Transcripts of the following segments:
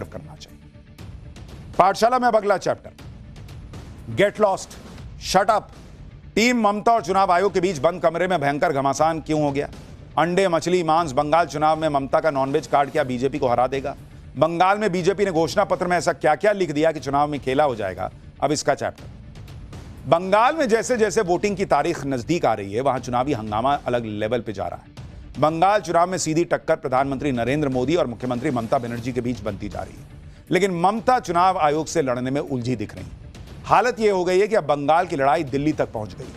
करना चाहिए। पाठशाला में अब अगला chapter, get lost, shut up. Team Mamata और चुनाव आयोग के बीच बंद कमरे में भयंकर घमासान क्यों हो गया? अंडे, मछली, मांस। बंगाल चुनाव में ममता का नॉनवेज कार्ड क्या बीजेपी को हरा देगा? बंगाल में बीजेपी ने घोषणा पत्र में ऐसा क्या क्या लिख दिया कि चुनाव में खेला हो जाएगा? अब इसका चैप्टर। बंगाल में जैसे जैसे वोटिंग की तारीख नजदीक आ रही है, वहां चुनावी हंगामा अलग लेवल पे जा रहा है। बंगाल चुनाव में सीधी टक्कर प्रधानमंत्री नरेंद्र मोदी और मुख्यमंत्री ममता बनर्जी के बीच बनती जा रही है, लेकिन ममता चुनाव आयोग से लड़ने में उलझी दिख रही। हालत यह हो गई है कि अब बंगाल की लड़ाई दिल्ली तक पहुंच गई।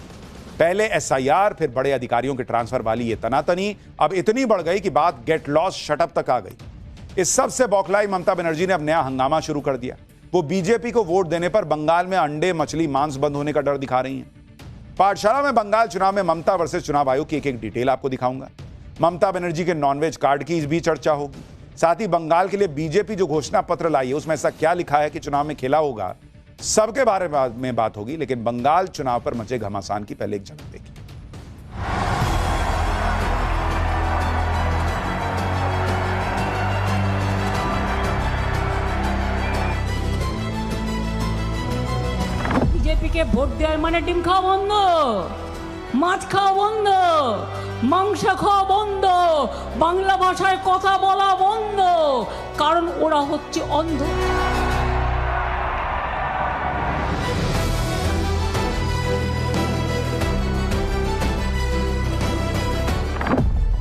पहले एसआईआर, फिर बड़े अधिकारियों के ट्रांसफर वाली ये तनातनी अब इतनी बढ़ गई कि बात गेट लॉस्ट, शटअप तक आ गई। इस सब से बौखलाई ममता बनर्जी ने अब नया हंगामा शुरू कर दिया। वो बीजेपी को वोट देने पर बंगाल में अंडे, मछली, मांस बंद होने का डर दिखा रही हैं। पाठशाला में बंगाल चुनाव में ममता वर्सेस चुनाव आयोग की एक एक डिटेल आपको दिखाऊंगा। ममता बनर्जी के नॉनवेज कार्ड की भी चर्चा होगी। साथ ही बंगाल के लिए बीजेपी जो घोषणा पत्र लाई है उसमें ऐसा क्या लिखा है कि चुनाव में खेला होगा, सबके बारे में बात होगी। लेकिन बंगाल चुनाव पर मचे घमासान की पहले एक झलक देखिए। বিজেপিকে ভোট দেওয়ার মানে ডিম খাওয়া বন্ধ, মাছ খাওয়া বন্ধ, মাংস খাওয়া বন্ধ, বাংলা ভাষায় কথা বলা বন্ধ, কারণ ওরা হচ্ছে অন্ধ।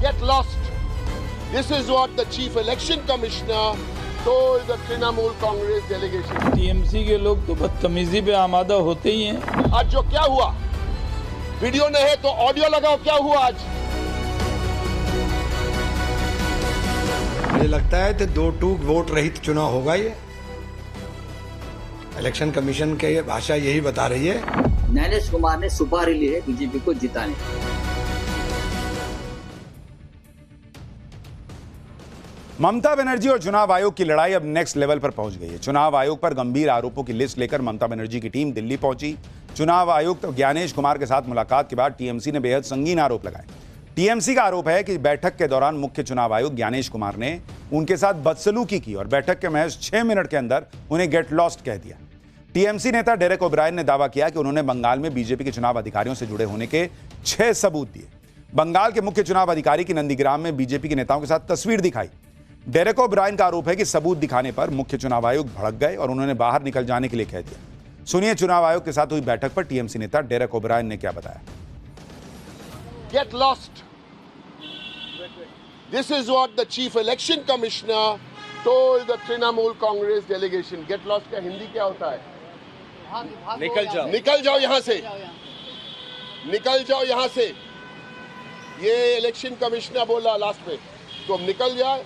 Get lost. This is what the Chief Election Commissioner told the Trinamool Congress delegation. TMC के लोग तो बदतमीजी पे आमादा होते ही हैं। आज जो क्या हुआ, वीडियो नहीं है तो ऑडियो लगाओ, क्या हुआ आज? मुझे लगता है कि 2-2 वोट रहित चुनाव होगा। ये इलेक्शन कमीशन की भाषा यही बता रही है। नीतीश कुमार ने सुपारी ली है बीजेपी को जिताने। ममता बनर्जी और चुनाव आयोग की लड़ाई अब नेक्स्ट लेवल पर पहुंच गई है। चुनाव आयोग पर गंभीर आरोपों की लिस्ट लेकर ममता बनर्जी की टीम दिल्ली पहुंची। चुनाव आयुक्त ज्ञानेश कुमार के साथ मुलाकात के बाद टीएमसी ने बेहद संगीन आरोप लगाए। टीएमसी का आरोप है कि बैठक के दौरान मुख्य चुनाव आयुक्त ज्ञानेश कुमार ने उनके साथ बदसलूकी की और बैठक के महज 6 मिनट के अंदर उन्हें गेट लॉस्ट कह दिया। टीएमसी नेता डेरेक ओब्रायन ने दावा किया कि उन्होंने बंगाल में बीजेपी के चुनाव अधिकारियों से जुड़े होने के 6 सबूत दिए। बंगाल के मुख्य चुनाव अधिकारी की नंदीग्राम में बीजेपी के नेताओं के साथ तस्वीर दिखाई। डेरेक ओब्रायन का आरोप है कि सबूत दिखाने पर मुख्य चुनाव आयुक्त भड़क गए और उन्होंने बाहर निकल जाने के लिए कह दिया। सुनिए चुनाव आयोग के साथ हुई बैठक पर टीएमसी नेता डेरेक ओब्रायन ने क्या बताया। Get lost. This is what the Chief Election Commissioner told the Trinamool Congress delegation. Get lost का हिंदी क्या होता है? निकल जाओ यहाँ से, निकल जाओ यहाँ से। ये इलेक्शन कमिश्नर बोला लास्ट में, तो हम निकल जाए।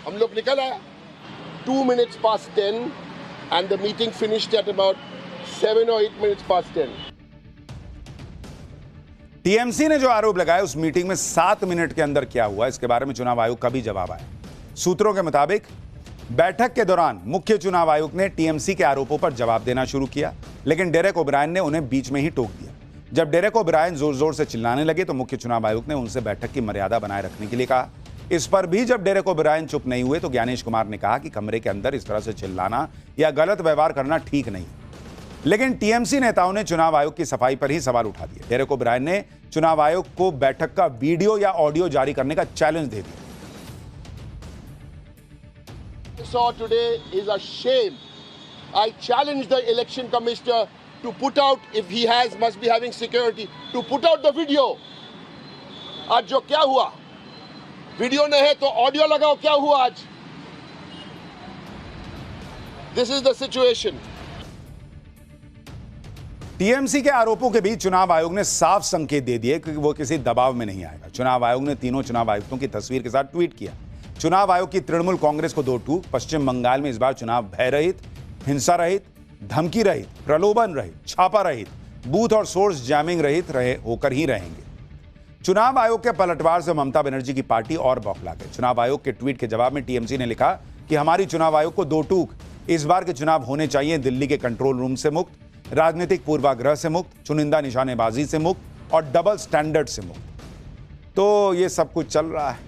हम लोग निकल आए। 2 minutes past 10 and the meeting finished at about 7 or 8 minutes past 10. TMC ने जो आरोप लगाया उस मीटिंग में 7 मिनट के अंदर क्या हुआ, इसके बारे में चुनाव आयोग का भी जवाब आया। सूत्रों के मुताबिक बैठक के दौरान मुख्य चुनाव आयुक्त ने टीएमसी के आरोपों पर जवाब देना शुरू किया, लेकिन डेरेक ओब्रायन ने उन्हें बीच में ही टोक दिया। जब डेरेक ओब्रायन जोर जोर से चिल्लाने लगे तो मुख्य चुनाव आयुक्त ने उनसे बैठक की मर्यादा बनाए रखने के लिए कहा। इस पर भी जब डेरेक ओब्रायन चुप नहीं हुए तो ज्ञानेश कुमार ने कहा कि कमरे के अंदर इस तरह से चिल्लाना या गलत व्यवहार करना ठीक नहीं। लेकिन टीएमसी नेताओं ने चुनाव आयोग की सफाई पर ही सवाल उठा दिए। डेरेक ओब्रायन ने चुनाव आयोग को बैठक का वीडियो या ऑडियो जारी करने का चैलेंज दे दिया। Saw today is a shame. I challenge the election commissioner to put out, if he must be having security, to put out the video. आज जो क्या हुआ, वीडियो नहीं है तो ऑडियो लगाओ, क्या हुआ आज? This is the situation. TMC के आरोपों के बीच चुनाव आयोग ने साफ संकेत दे दिए कि वो किसी दबाव में नहीं आएगा। चुनाव आयोग ने तीनों चुनाव आयुक्तों की तस्वीर के साथ ट्वीट किया। चुनाव आयोग की तृणमूल कांग्रेस को 2 टूक। पश्चिम बंगाल में इस बार चुनाव भय रहित, हिंसा रहित, धमकी रहित, प्रलोभन रहित, छापा रहित, बूथ और सोर्स जैमिंग रहित होकर ही रहेंगे। चुनाव आयोग के पलटवार से ममता बनर्जी की पार्टी और बौखला गई। चुनाव आयोग के ट्वीट के जवाब में टीएमसी ने लिखा कि हमारी चुनाव आयोग को 2 टूक। इस बार के चुनाव होने चाहिए दिल्ली के कंट्रोल रूम से मुक्त, राजनीतिक पूर्वाग्रह से मुक्त, चुनिंदा निशानेबाजी से मुक्त और डबल स्टैंडर्ड से मुक्त। तो ये सब कुछ चल रहा है।